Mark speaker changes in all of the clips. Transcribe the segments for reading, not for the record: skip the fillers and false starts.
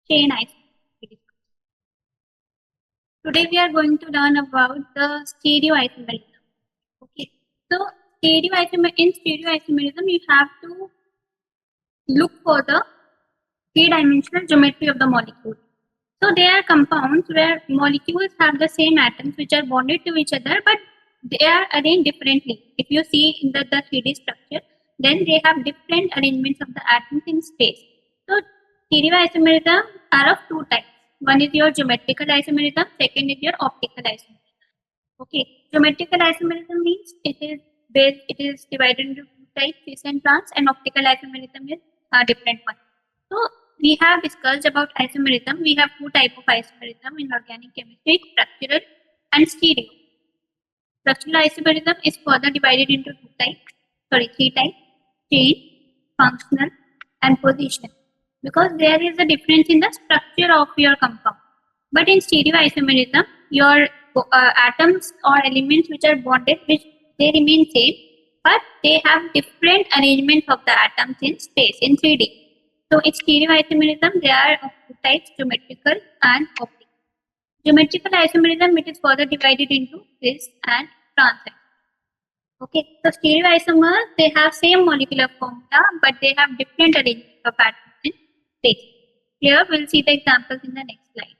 Speaker 1: chain isomerism. Today we are going to learn about the stereoisomerism. Okay, so in stereoisomerism, you have to look for the three-dimensional geometry of the molecule. So they are compounds where molecules have the same atoms which are bonded to each other, but they are arranged differently. If you see in the 3D structure, then they have different arrangements of the atoms in space. So stereoisomerism are of two types. One is your geometrical isomerism, second is your optical isomerism. Okay, geometrical isomerism means it is divided into two types, cis and trans, and optical isomerism is a different one. So we have discussed about isomerism. We have two types of isomerism in organic chemistry: structural and stereo. Structural isomerism is further divided into three types: chain, functional, and position. Because there is a difference in the structure of your compound. But in stereoisomerism, your atoms or elements which are bonded, which they remain same, but they have different arrangements of the atoms in space in 3D. So in stereoisomerism, there are of two types: geometrical and optical. Geometrical isomerism, it is further divided into cis and trans. Okay, so stereoisomers, they have same molecular formula, but they have different arrangement of atoms in space. Here, we'll see the examples in the next slide.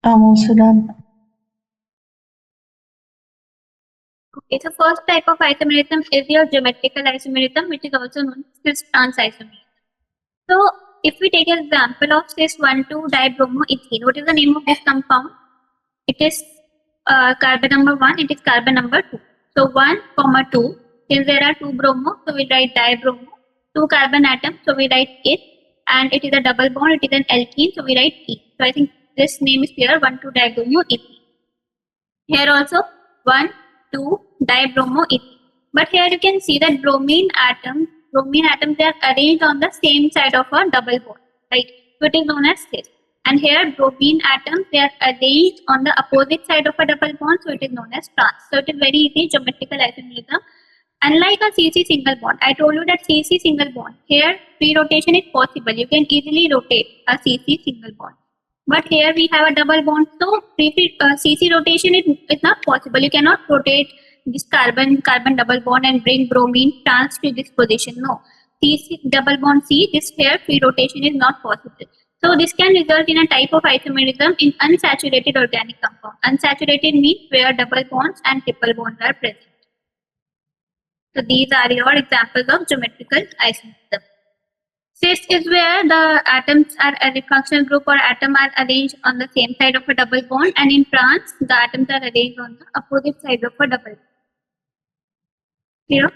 Speaker 2: I'm also done.
Speaker 1: Okay, so first type of isomerism is your geometrical isomerism, which is also known as cis-trans isomerism. So, if we take an example of cis-1,2-dibromoethene, what is the name of this compound? It is carbon number 1, it is carbon number 2. So 1, 2, since there are 2 bromo, so we write dibromo, 2 carbon atoms, so we write it, and it is a double bond, it is an alkene, so we write E. So I think this name is clear, 1,2-dibromoethene. Here also 1, 2, dibromoethene. But here you can see that bromine atoms, they are arranged on the same side of a double bond, right? So it is known as cis. And here bromine atoms, they are arranged on the opposite side of a double bond, so it is known as trans. So it is very easy, geometrical isomerism. Unlike a CC single bond, I told you that CC single bond, here free rotation is possible. You can easily rotate a CC single bond. But here we have a double bond, so CC rotation is not possible. You cannot rotate this carbon double bond and bring bromine trans to this position. No, CC double bond C, this here free rotation is not possible. So this can result in a type of isomerism in unsaturated organic compound. Unsaturated means where double bonds and triple bonds are present. So these are your examples of geometrical isomerism. Cis is where the atoms are a functional group or atom are arranged on the same side of a double bond, and in trans, the atoms are arranged on the opposite side of a double bond. Clear?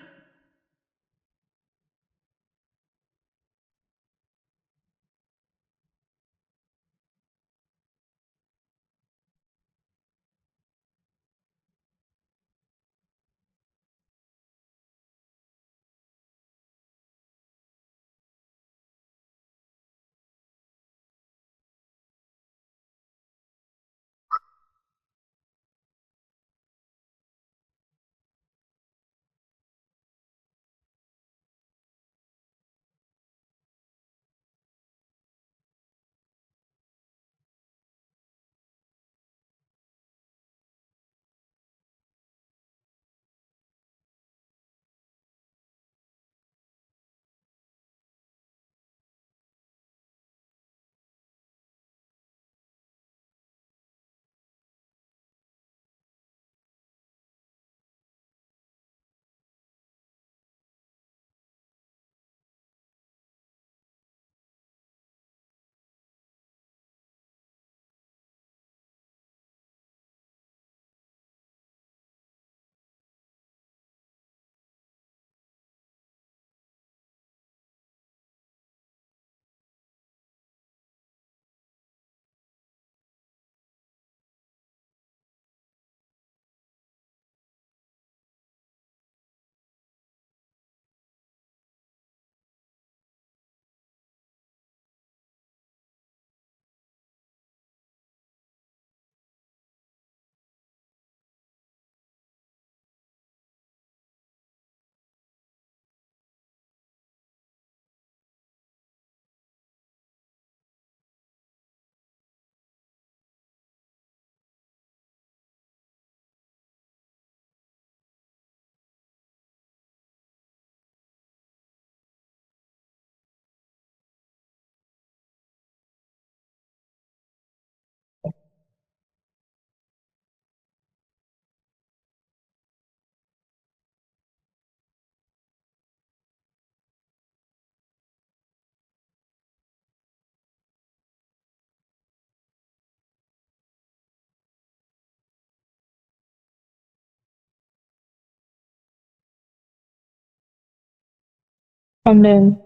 Speaker 2: I'm done.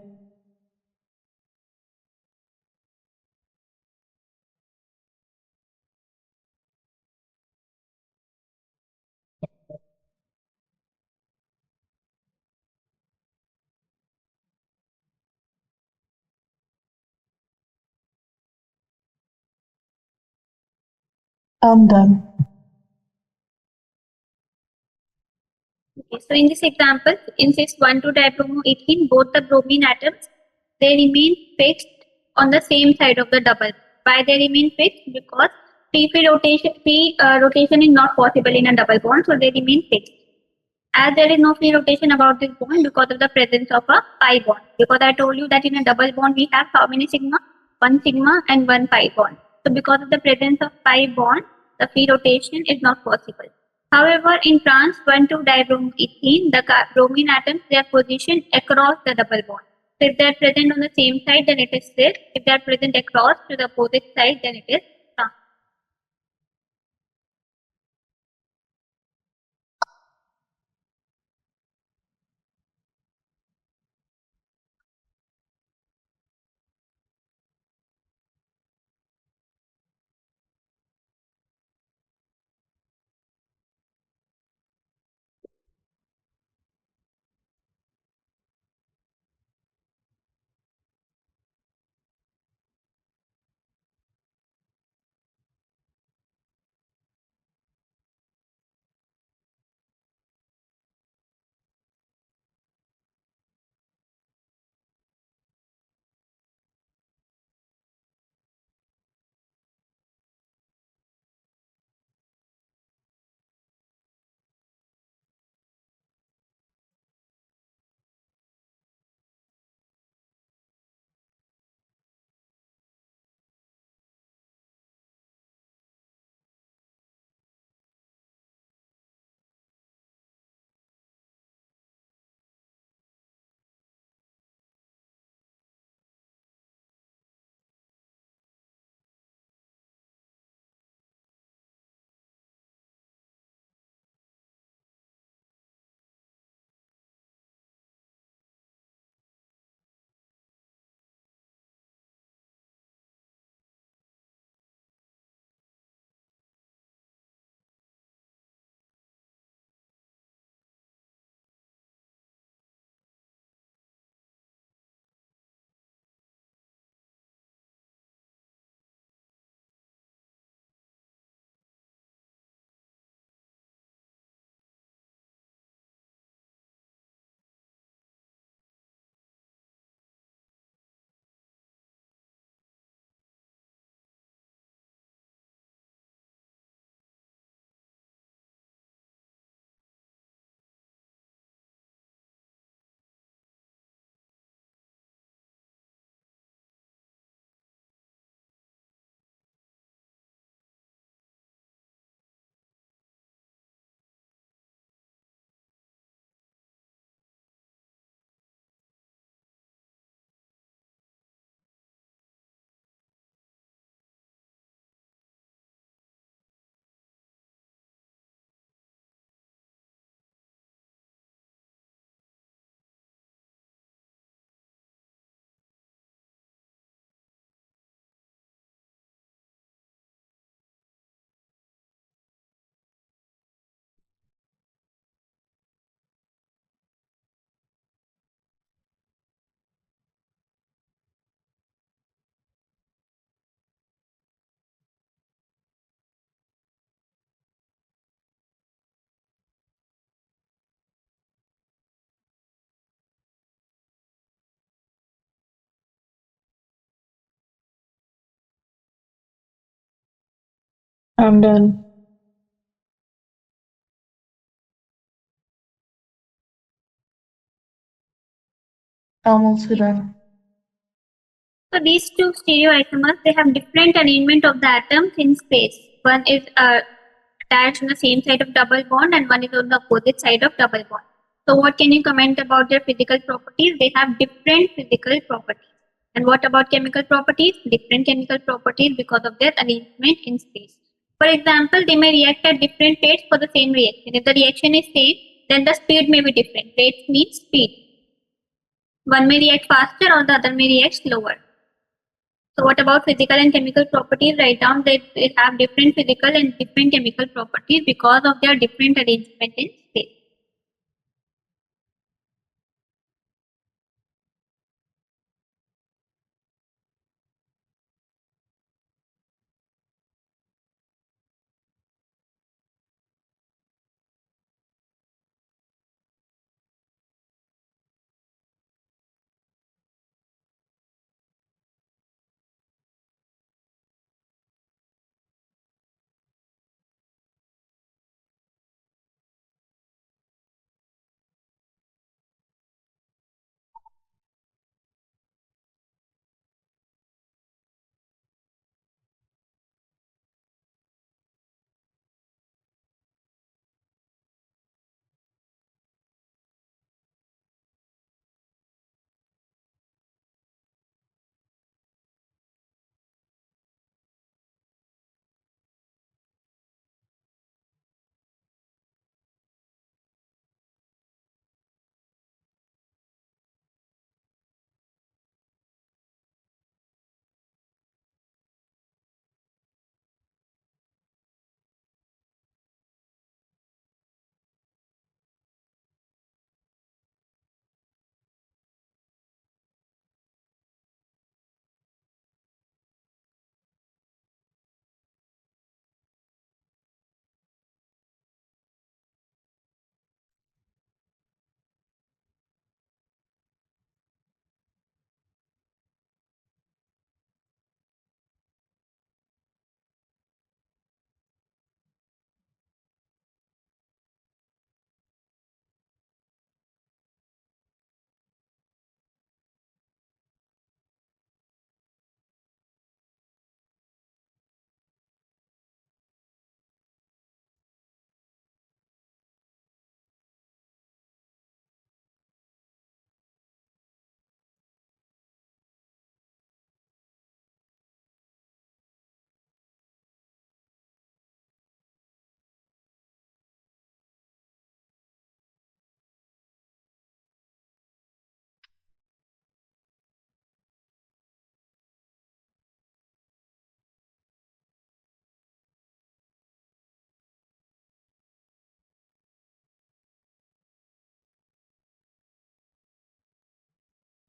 Speaker 2: I'm done.
Speaker 1: Okay, so in this example, in cis 1,2-dibromo-ethene, both the bromine atoms, they remain fixed on the same side of the double. Why they remain fixed? Because free rotation is not possible in a double bond, so they remain fixed. As there is no free rotation about this bond because of the presence of a pi bond. Because I told you that in a double bond we have how many sigma? One sigma and one pi bond. So because of the presence of pi bond, the free rotation is not possible. However, in trans 1,2-dibromoethene, the bromine atoms, they are positioned across the double bond. So if they are present on the same side, then it is cis. If they are present across to the opposite side, then it is trans.
Speaker 2: I'm done. I'm also done.
Speaker 1: So these two stereoisomers, they have different arrangement of the atoms in space. One is attached on the same side of double bond and one is on the opposite side of double bond. So what can you comment about their physical properties? They have different physical properties. And what about chemical properties? Different chemical properties because of their arrangement in space. For example, they may react at different rates for the same reaction. If the reaction is same, then the speed may be different. Rates means speed. One may react faster or the other may react slower. So what about physical and chemical properties? Write down that they have different physical and different chemical properties because of their different arrangement in space.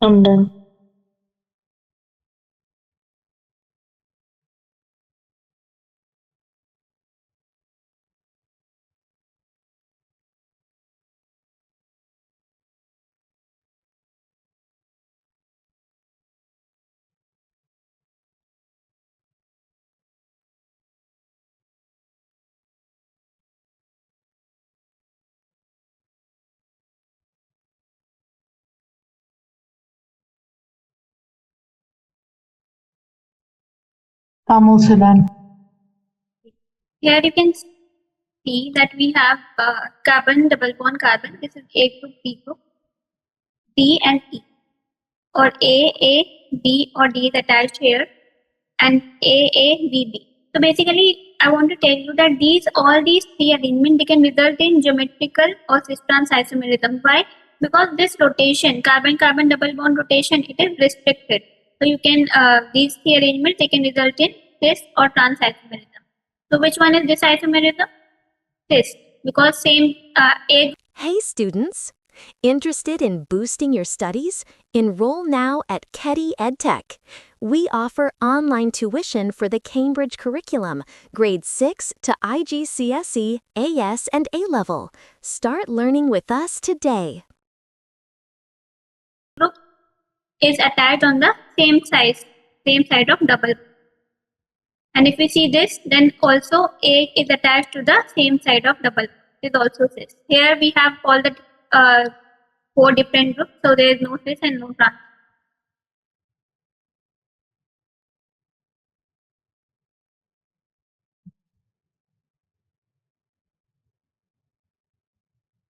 Speaker 2: I'm done. I'm also done.
Speaker 1: Here you can see that we have carbon, double bond carbon. This is A group, B group, D and E, or D or D is attached here, and B. So basically, I want to tell you that all these three arrangements, they can result in geometrical or cis-trans isomerism. Why? Because this rotation, carbon-carbon double bond rotation, it is restricted. So you can these three arrangements, they can result in cis or trans isomerism. So which one is this isomerism? Cis, because same A.
Speaker 3: Hey students! Interested in boosting your studies? Enroll now at Keddy Edtech. We offer online tuition for the Cambridge curriculum, grades 6 to IGCSE, AS, and A-level. Start learning with us today.
Speaker 1: Group is attached on the same side of double. And if we see this, then also A is attached to the same side of double. It is also cis. Here we have all the 4 different groups, so there is no cis and no trans.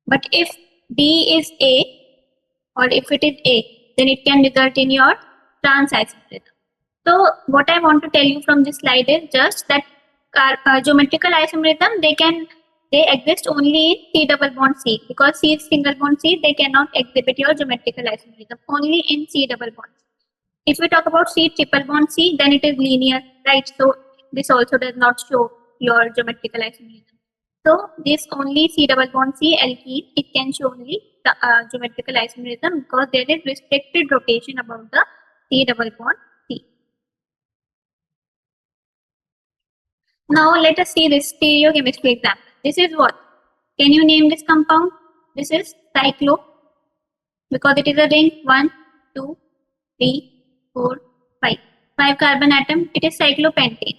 Speaker 1: But if D is A, or if it is A, then it can result in your trans isomerism. So what I want to tell you from this slide is just that geometrical isomerism, they can they exist only in C double bond C, because C is single bond C, they cannot exhibit your geometrical isomerism, only in C double bond. If we talk about C triple bond C, then it is linear, right? So this also does not show your geometrical isomerism. So this only C double bond C alkene, it can show only the geometrical isomerism because there is restricted rotation above the C double bond C. Now let us see this stereochemistry example. This is what? Can you name this compound? This is cyclo, because it is a ring 1, 2, 3, 4, 5. 5 carbon atom, it is cyclopentane.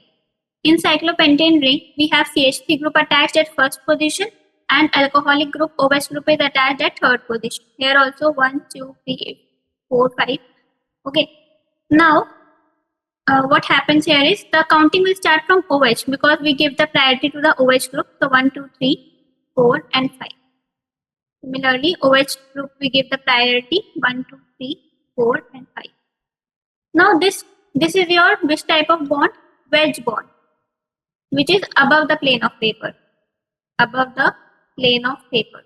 Speaker 1: In cyclopentane ring, we have CH3 group attached at first position and alcoholic group OH group is attached at third position. Here also 1, 2, 3, 4, 5. Okay. Now, what happens here is the counting will start from OH because we give the priority to the OH group. So 1, 2, 3, 4 and 5. Similarly, OH group we give the priority 1, 2, 3, 4 and 5. Now this is your which type of bond? Wedge bond, which is above the plane of paper. Above the plane of paper.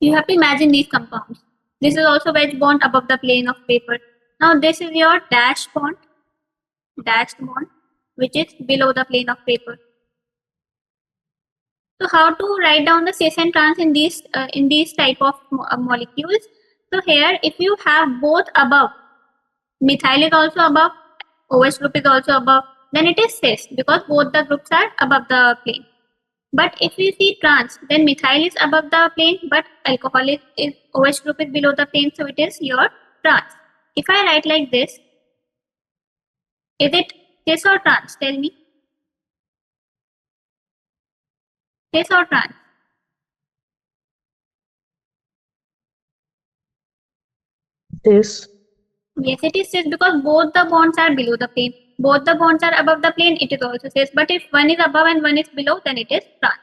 Speaker 1: You have to imagine these compounds. This is also wedge bond above the plane of paper. Now this is your dashed bond, which is below the plane of paper. So how to write down the cis and trans in these type of molecules? So here, if you have both above, methyl is also above, OH group is also above, then it is cis because both the groups are above the plane. But if you see trans, then methyl is above the plane, but alcohol is OH group is below the plane, so it is your trans. If I write like this, is it cis or trans? Tell me. Cis or trans?
Speaker 2: This.
Speaker 1: Yes, it is cis because both the bonds are below the plane. Both the bonds are above the plane, it is also cis. But if one is above and one is below, then it is trans.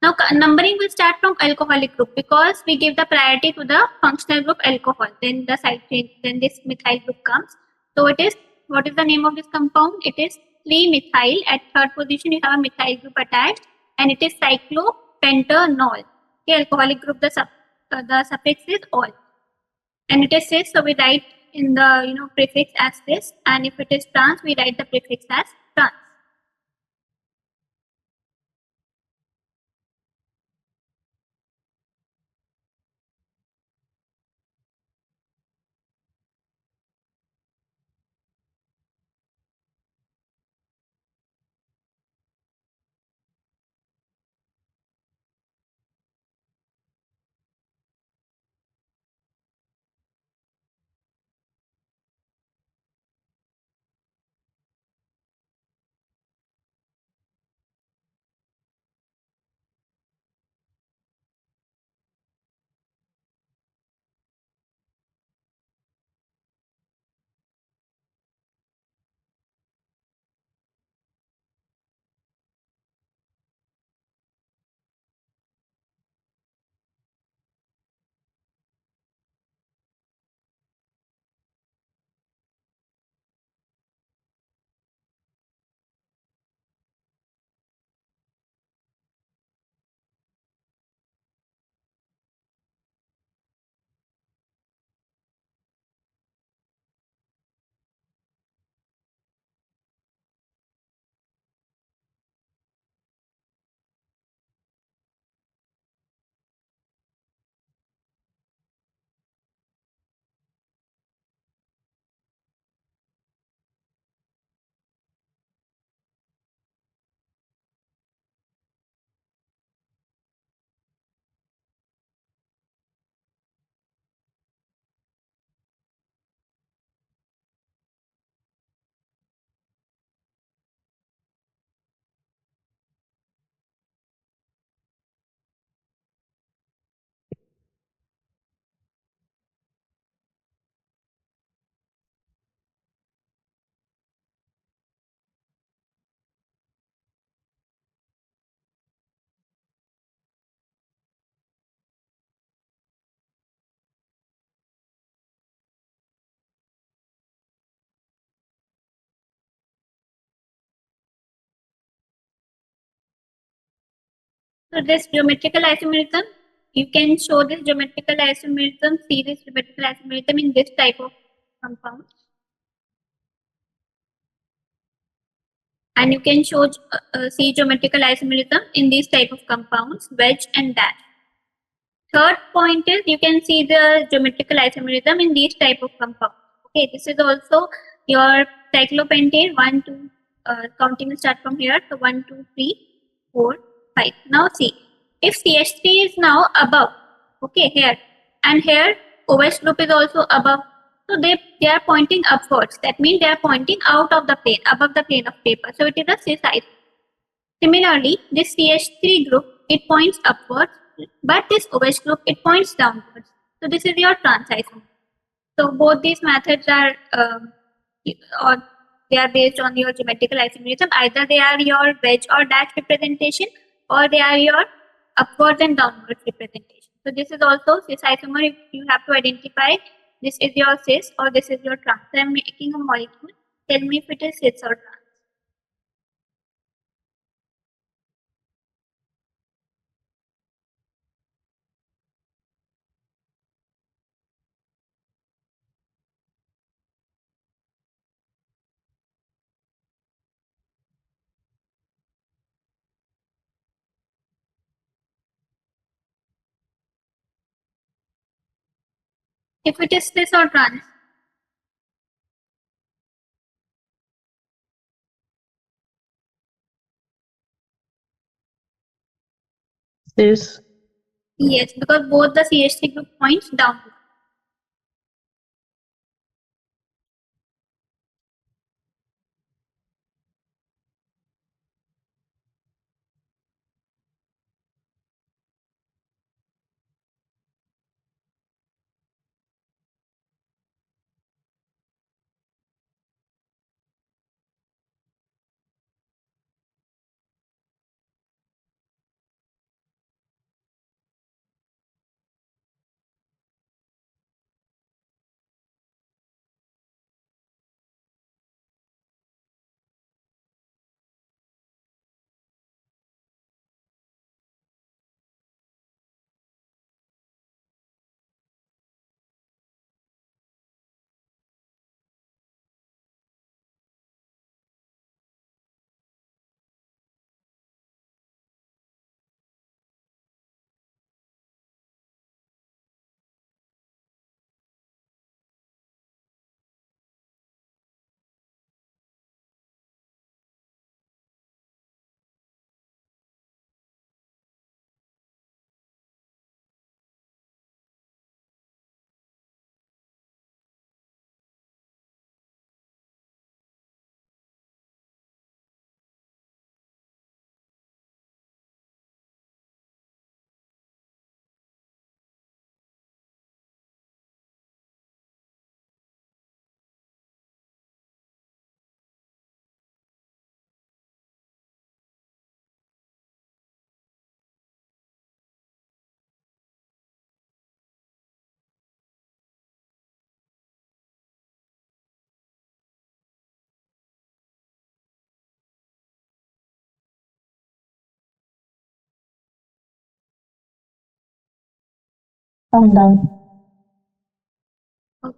Speaker 1: Now numbering will start from alcoholic group because we give the priority to the functional group alcohol. Then the side chain, then this methyl group comes. So it is, what is the name of this compound? It is 3-methyl. At third position, you have a methyl group attached, and it is cyclopentanol. Okay, alcoholic group, the suffix is ol, and it is cis. So we write in the prefix as cis, and if it is trans, we write the prefix as trans. So this geometrical isomerism, you can show this geometrical isomerism, see this geometrical isomerism in this type of compound. And you can show see geometrical isomerism in these type of compounds, wedge and dash. Third point is you can see the geometrical isomerism in these type of compounds. Okay, this is also your cyclopentane 1, 2, counting will start from here. So 1, 2, 3, 4, 5. Now see, if CH3 is now above, okay, here, and here OH group is also above, so they are pointing upwards. That means they are pointing out of the plane, above the plane of paper. So it is a cis isomer. Similarly, this CH3 group, it points upwards, but this OH group, it points downwards. So this is your trans isomer. So both these methods are or they are based on your geometrical isomerism. Either they are your wedge or dash representation, or they are your upwards and downwards representation. So this is also cis isomer. If you have to identify this is your cis or this is your trans. So I am making a molecule. Tell me if it is cis or trans. If it is cis or trans.
Speaker 2: Cis.
Speaker 1: Yes, because both the CH3 group points downward.
Speaker 2: I'm done.
Speaker 1: Okay.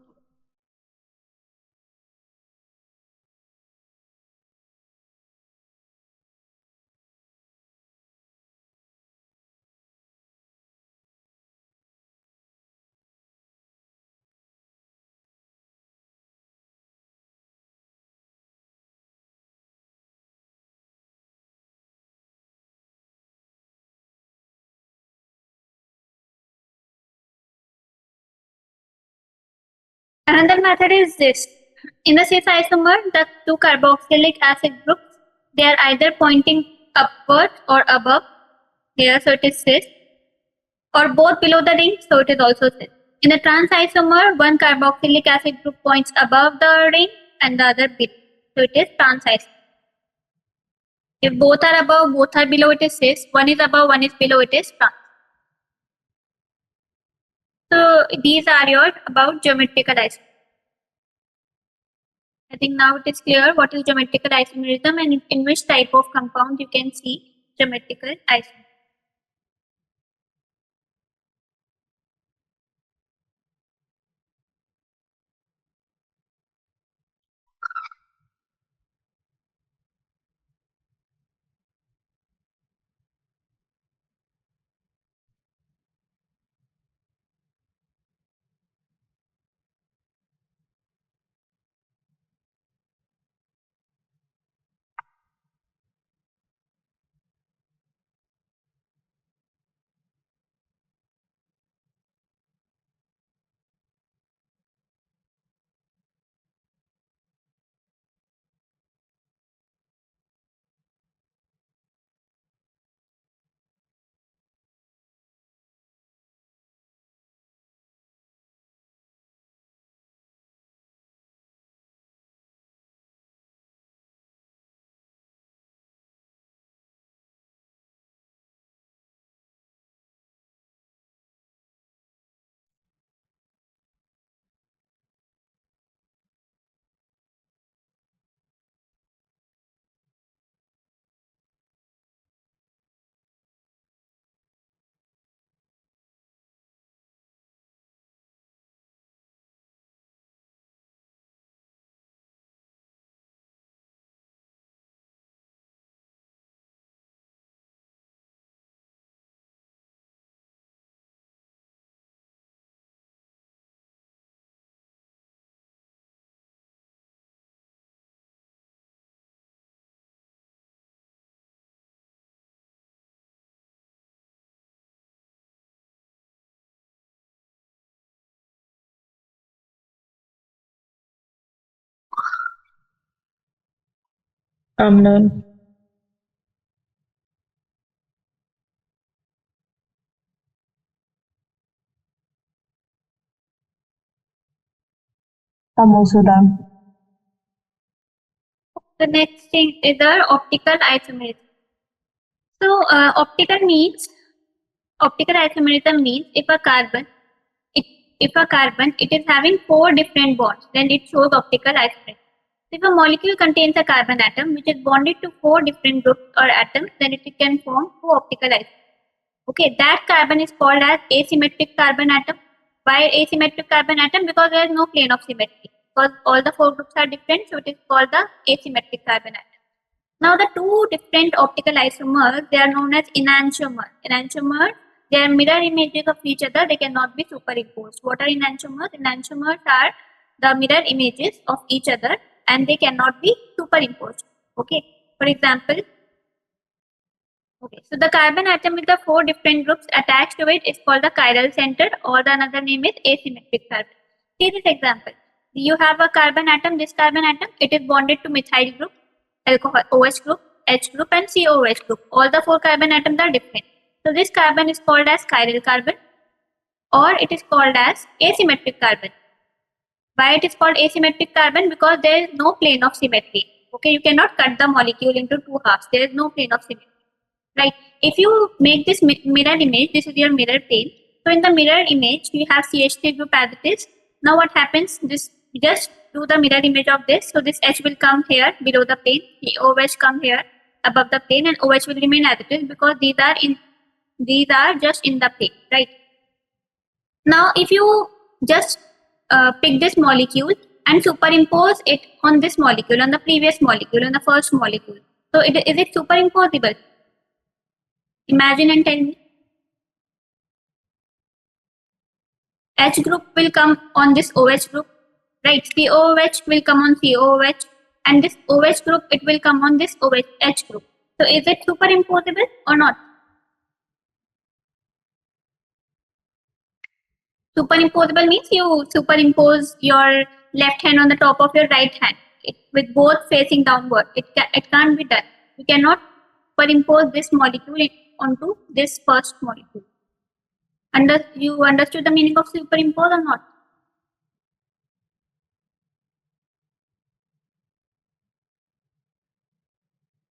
Speaker 1: Another method is this. In the cis isomer, the two carboxylic acid groups, they are either pointing upward or above here, so it is cis, or both below the ring, so it is also cis. In the trans isomer, one carboxylic acid group points above the ring and the other below, so it is trans isomer. If both are above, both are below, it is cis. One is above, one is below, it is trans. So these are your about geometrical isomerism. I think now it is clear what is geometrical isomerism and in which type of compound you can see geometrical isomerism.
Speaker 2: I'm done. I'm also done.
Speaker 1: The next thing is the optical isomerism. So optical isomerism means if a carbon it is having 4 different bonds, then it shows optical isomerism. If a molecule contains a carbon atom which is bonded to 4 different groups or atoms, then it can form 4 optical isomers. Okay, that carbon is called as asymmetric carbon atom. Why asymmetric carbon atom? Because there is no plane of symmetry. Because all the 4 groups are different, so it is called the asymmetric carbon atom. Now the 2 different optical isomers, they are known as enantiomers. Enantiomers, they are mirror images of each other. They cannot be superimposed. What are enantiomers? Enantiomers are the mirror images of each other and they cannot be superimposed. Okay. For example, so the carbon atom with the 4 different groups attached to it is called the chiral center, or the another name is asymmetric carbon. See this example. You have a carbon atom, this carbon atom, it is bonded to methyl group, alcohol, OH group, H group and COH group. All the 4 carbon atoms are different. So this carbon is called as chiral carbon or it is called as asymmetric carbon. Why it is called asymmetric carbon? Because there is no plane of symmetry. Okay, you cannot cut the molecule into 2 halves. There is no plane of symmetry. Right. If you make this mirror image, this is your mirror plane. So in the mirror image, you have CH3 group as it is. Now what happens? This just do the mirror image of this. So this H will come here below the plane. The OH come here above the plane, and OH will remain as it is because these are just in the plane, right? Now if you just pick this molecule and superimpose it on this molecule, on the previous molecule, on the first molecule. So is it superimposable? Imagine and tell me. H group will come on this OH group, right? COOH will come on COOH, and this OH group, it will come on this OH group. So is it superimposable or not? Superimposable means you superimpose your left hand on the top of your right hand with both facing downward. It can't be done. You cannot superimpose this molecule onto this first molecule. You understood the meaning of superimpose or not?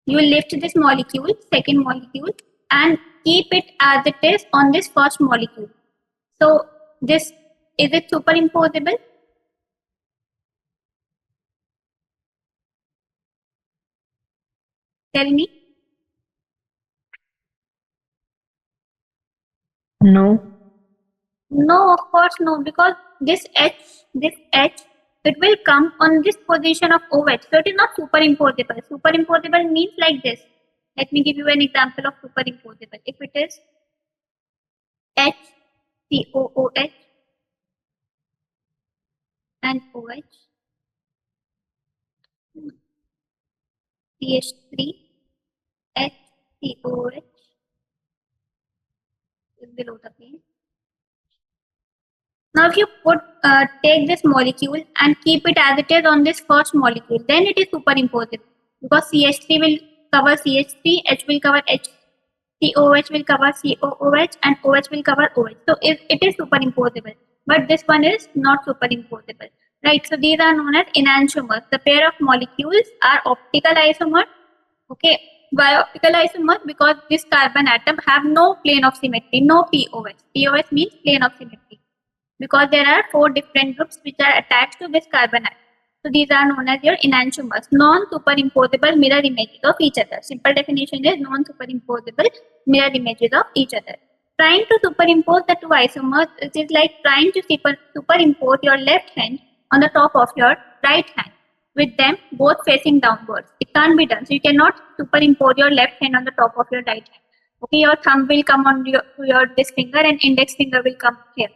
Speaker 1: You will lift this molecule, second molecule, and keep it as it is on this first molecule. So this, is it superimposable? Tell me.
Speaker 2: No.
Speaker 1: No, of course no, because this H, it will come on this position of OH. So it is not superimposable. Superimposable means like this. Let me give you an example of superimposable. If it is H, COOH and OH, CH3, HCOH is below the plane. Now if you take this molecule and keep it as it is on this first molecule, then it is superimposable because CH3 will cover CH3, H will cover H, COH will cover COOH and OH will cover OH. So it is superimposable, but this one is not superimposable. Right, so these are known as enantiomers. The pair of molecules are optical isomers. Okay, why optical isomers? Because this carbon atom have no plane of symmetry, no POH. POH means plane of symmetry. Because there are 4 different groups which are attached to this carbon atom. So these are known as your enantiomers, non-superimposable mirror images of each other. Simple definition is non-superimposable mirror images of each other. Trying to superimpose the 2 isomers, it is like trying to superimpose your left hand on the top of your right hand with them both facing downwards. It can't be done. So you cannot superimpose your left hand on the top of your right hand. Okay, your thumb will come on your this finger and index finger will come here.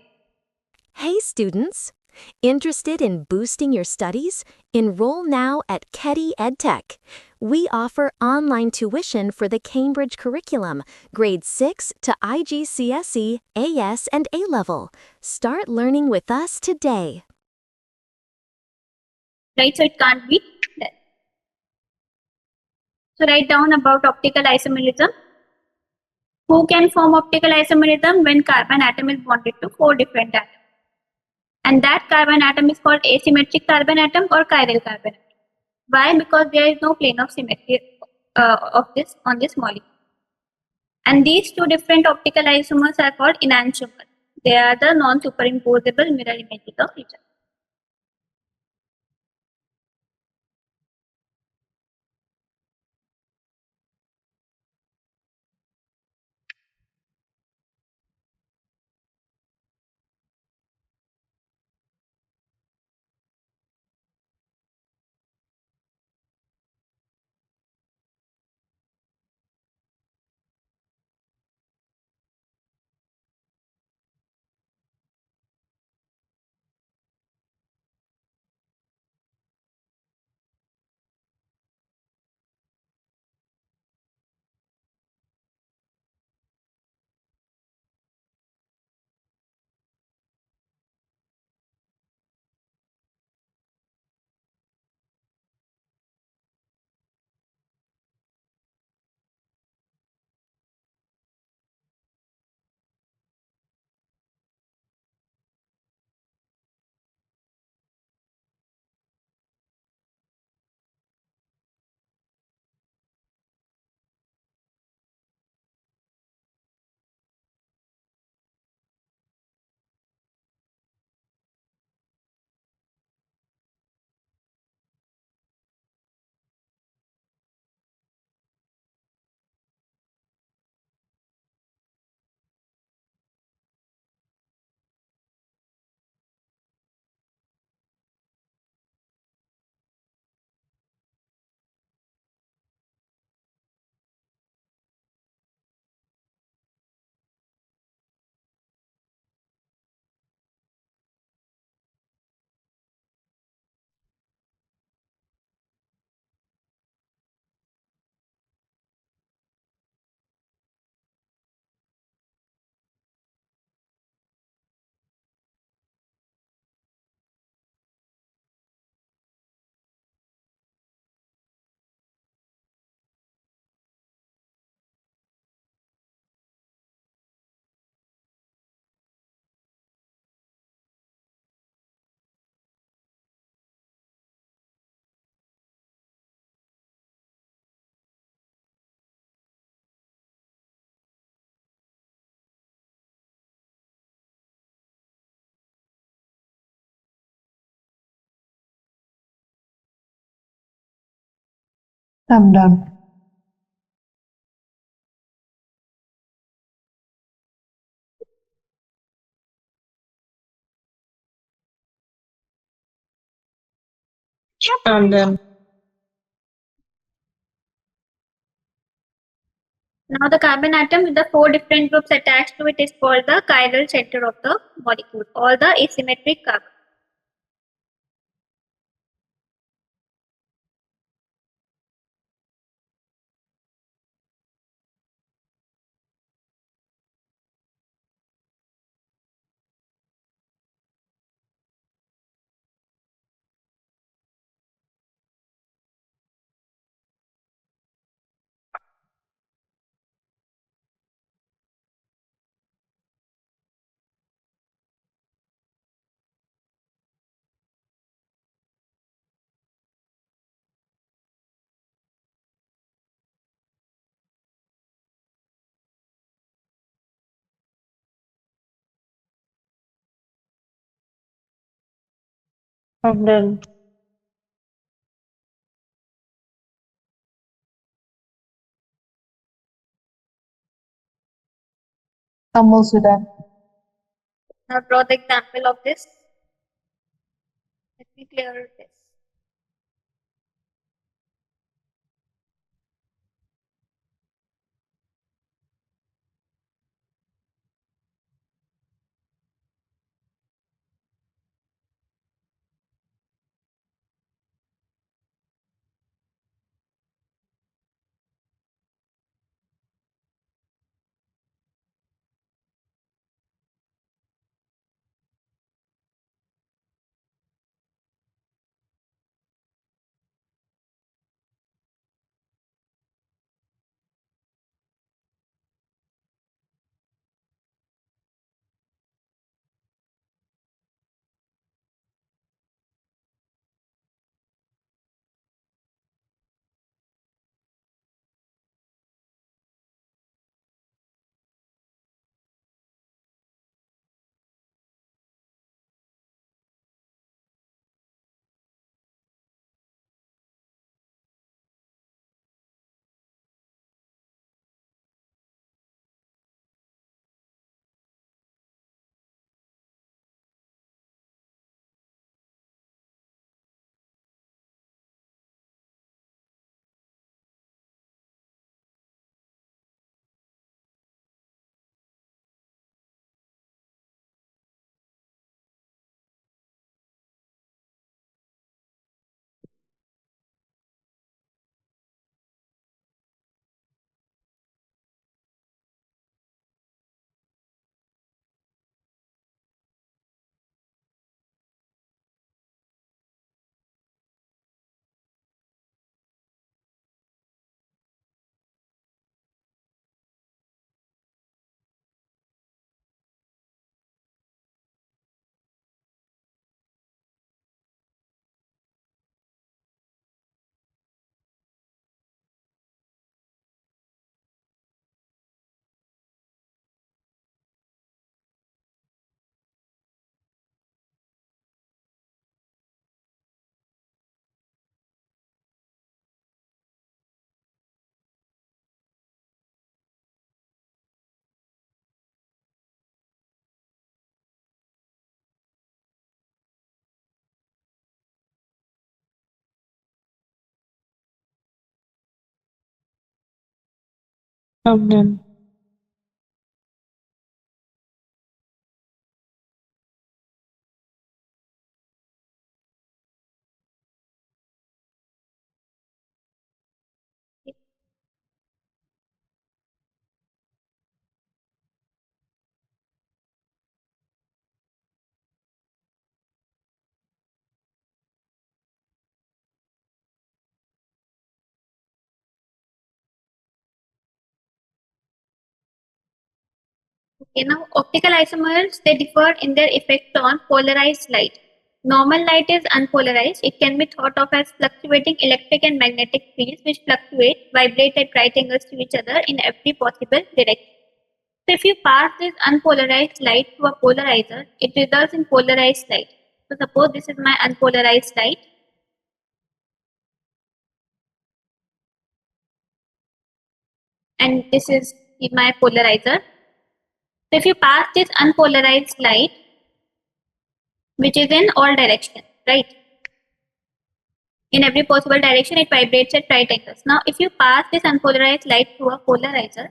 Speaker 3: Hey students! Interested in boosting your studies? Enroll now at Keddy Edtech. We offer online tuition for the Cambridge curriculum, grades 6 to IGCSE, AS, and A-level. Start learning with us today.
Speaker 1: Right, so it can't be done. So write down about optical isomerism. Who can form optical isomerism? When carbon atom is bonded to 4 different atoms. And that carbon atom is called asymmetric carbon atom or chiral carbon atom. Why? Because there is no plane of symmetry of this on this molecule. And these two different optical isomers are called enantiomers. They are the non-superimposable mirror images of each other.
Speaker 2: I'm done. I'm done.
Speaker 1: Now the carbon atom with the 4 different groups attached to it is called the chiral center of the molecule or the asymmetric carbon.
Speaker 2: I'm done. I'm also done.
Speaker 1: Now draw the example of this. Let me clear this.
Speaker 2: I'm done.
Speaker 1: Okay, now optical isomers, they differ in their effect on polarized light. Normal light is unpolarized. It can be thought of as fluctuating electric and magnetic fields which fluctuate, vibrate at right angles to each other in every possible direction. So if you pass this unpolarized light to a polarizer, it results in polarized light. So suppose this is my unpolarized light and this is my polarizer. So if you pass this unpolarized light, which is in all directions, right? In every possible direction, it vibrates at right angles. Now, if you pass this unpolarized light through a polarizer,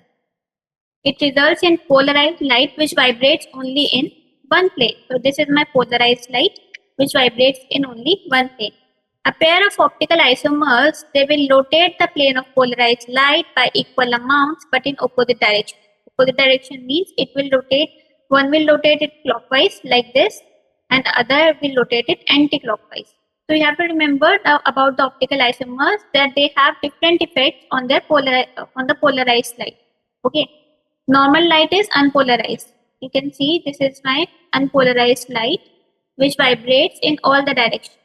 Speaker 1: it results in polarized light which vibrates only in one plane. So, this is my polarized light which vibrates in only one plane. A pair of optical isomers, they will rotate the plane of polarized light by equal amounts but in opposite direction. Opposite direction means it will rotate, one will rotate it clockwise like this and the other will rotate it anti-clockwise. So you have to remember about the optical isomers that they have different effects on their on the polarized light. Okay, normal light is unpolarized. You can see this is my unpolarized light which vibrates in all the directions.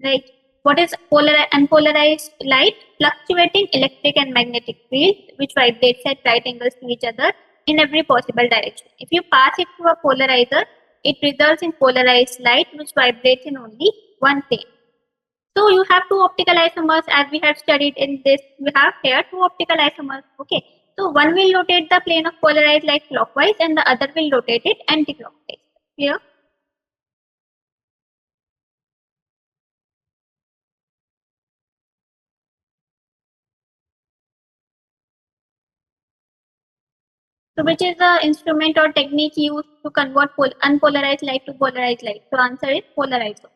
Speaker 1: Right. What is unpolarized light? Fluctuating electric and magnetic field which vibrates at right angles to each other in every possible direction. If you pass it through a polarizer, it results in polarized light which vibrates in only one plane. So you have two optical isomers as we have studied in this. You have here two optical isomers. Okay. So one will rotate the plane of polarized light clockwise and the other will rotate it anti-clockwise. Clear? So which is the instrument or technique used to convert unpolarized light to polarized light? So answer is polarizer.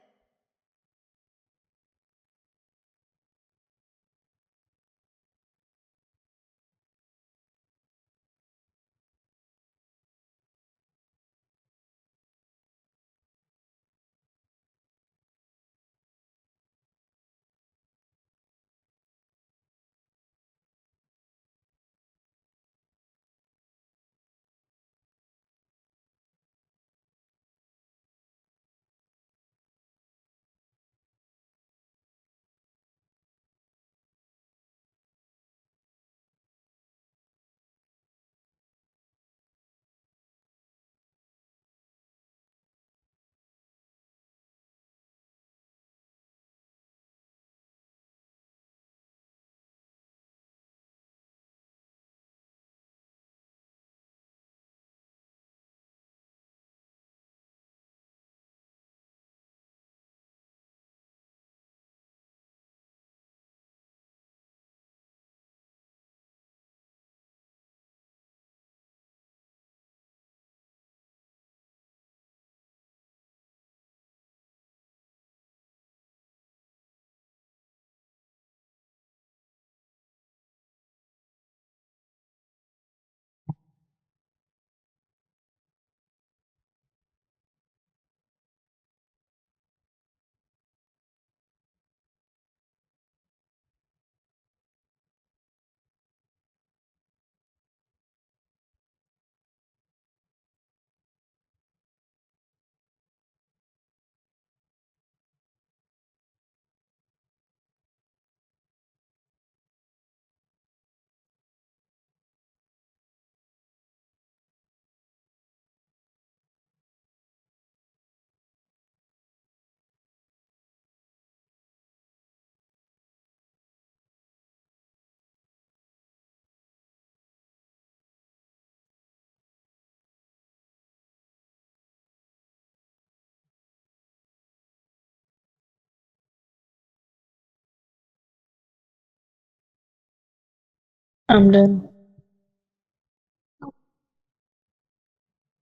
Speaker 2: I'm done.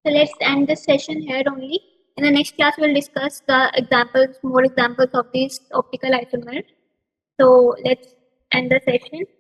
Speaker 1: So let's end this session here only. In the next class, we'll discuss the examples, more examples of these optical isomers. So let's end the session.